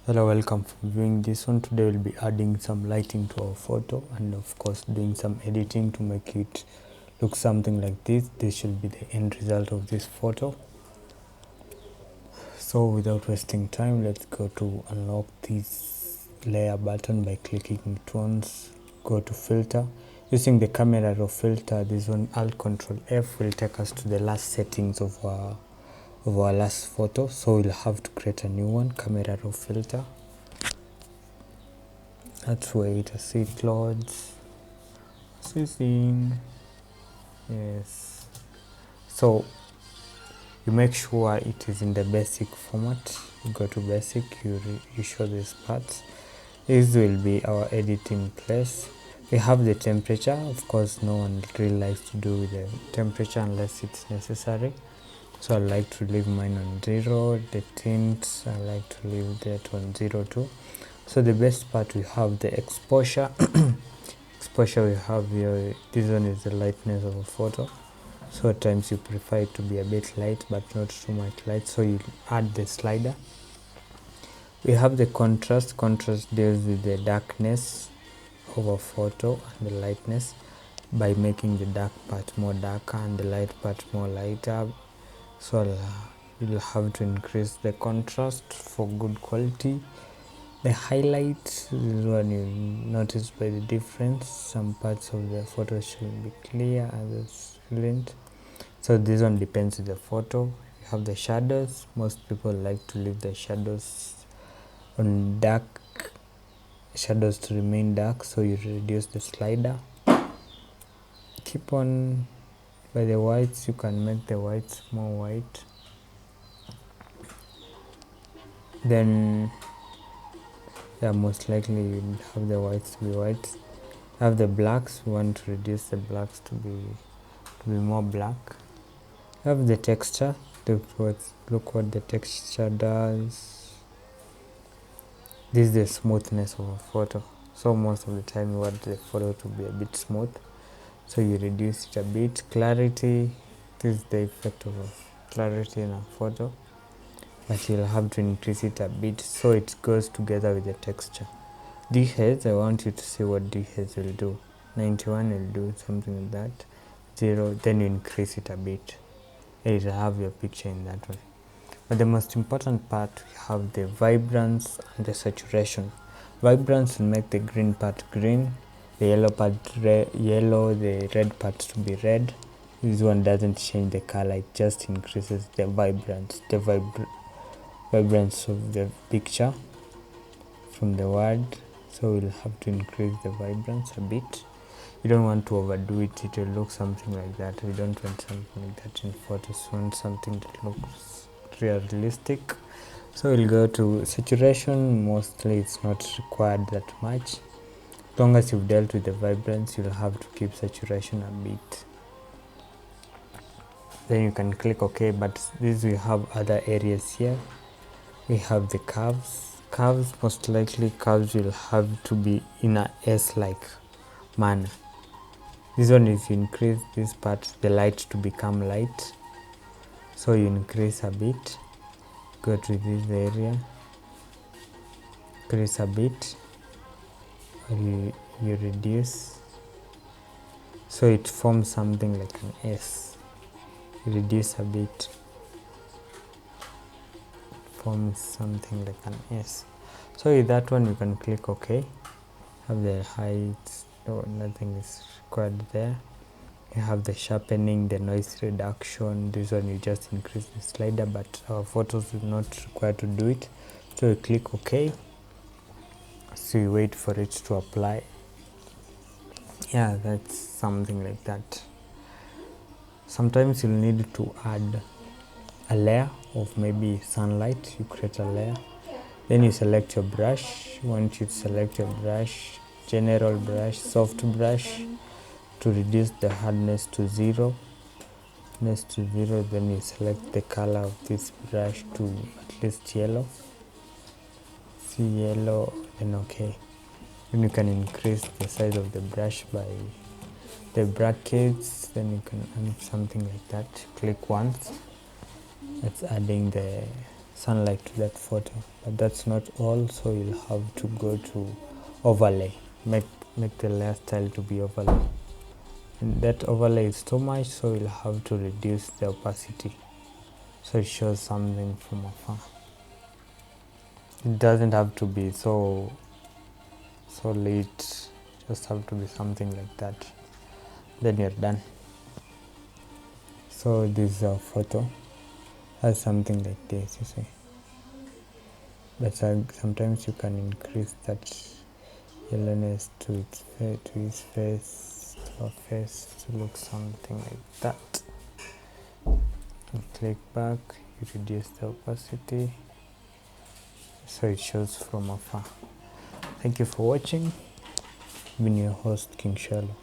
Hello, welcome for viewing this one. Today we'll be adding some lighting to our photo and of course doing some editing to make it look something like this. This should be the end result of this photo. So without wasting time, let's go to unlock this layer button by clicking it once. Go to filter. Using the camera raw filter, this one Alt Control F will take us to the last settings of our last photo. So we'll have to create a new one, camera raw filter. Let's wait as it loads. Processing. Yes. So you make sure it is in the basic format. You go to basic, you show these parts. This will be our editing place. We have the temperature. Of course, no one really likes to do with the temperature unless it's necessary. So I like to leave mine on 0. The tint, I like to leave that on 0 too. So the best part, we have the exposure. Exposure we have here, this one is the lightness of a photo. So at times you prefer it to be a bit light but not too much light, so you add the slider. We have the contrast. Contrast deals with the darkness of a photo and the lightness by making the dark part more darker and the light part more lighter. So you'll have to increase the contrast for good quality. The highlight is what you notice by the difference. Some parts of the photo should be clear, others shouldn't. So this one depends on the photo. You have the shadows. Most people like to leave the shadows on dark, shadows to remain dark, so you reduce the slider. Keep on by the whites. You can make the whites more white. Then most likely you have the whites to be white. Have the blacks. We want to reduce the blacks to be more black. Have the texture. Look what the texture does. This is the smoothness of a photo. So most of the time you want the photo to be a bit smooth, so you reduce it a bit. Clarity. This is the effect of clarity in a photo, but you'll have to increase it a bit so it goes together with the texture. Dehaze, I want you to see what dehaze will do. 91 will do something like that. 0, then you increase it a bit. It will have your picture in that way. But the most important part, we have the vibrance and the saturation. Vibrance will make the green part green, the yellow part yellow, the red part to be red. This one doesn't change the color, it just increases the vibrance, vibrance of the picture from the word. So we'll have to increase the vibrance a bit. You don't want to overdo it, it will look something like that. We don't want something like that in photos. We want something that looks realistic. So we'll go to saturation. Mostly it's not required that much. As long as you've dealt with the vibrance, you'll have to keep saturation a bit. Then you can click OK. But this, we have other areas here. We have the curves. Curves, most likely curves will have to be in a S-like manner. This one is you increase this part, the light to become light. So you increase a bit. Go to this area. Increase a bit. Or you reduce. So it forms something like an S. You reduce a bit. Forms something like an S. So with that one you can click OK. Have the height. No, nothing is required there. You have the sharpening, the noise reduction. This one you just increase the slider, but our photos will not require to do it. So you click OK. So you wait for it to apply. Yeah, that's something like that. Sometimes you'll need to add a layer of maybe sunlight. You create a layer, then you select your brush. Once you select your brush, general brush, soft brush, to reduce the hardness to 0. Then you select the color of this brush to at least yellow. See yellow, then OK. Then you can increase the size of the brush by the brackets. Then you can add something like that. Click once. That's adding the sunlight to that photo. But that's not all, so you'll have to go to overlay, make the layer style to be overlay, and that overlay is too much, so you'll have to reduce the opacity so it shows something from afar. It doesn't have to be so late, just have to be something like that, then you're done. So this photo has something like this, you see, but sometimes you can increase that yellowness to his face, to her face, to look something like that. You click back, you reduce the opacity so it shows from afar. Thank you for watching. I've been your host, King Shallow.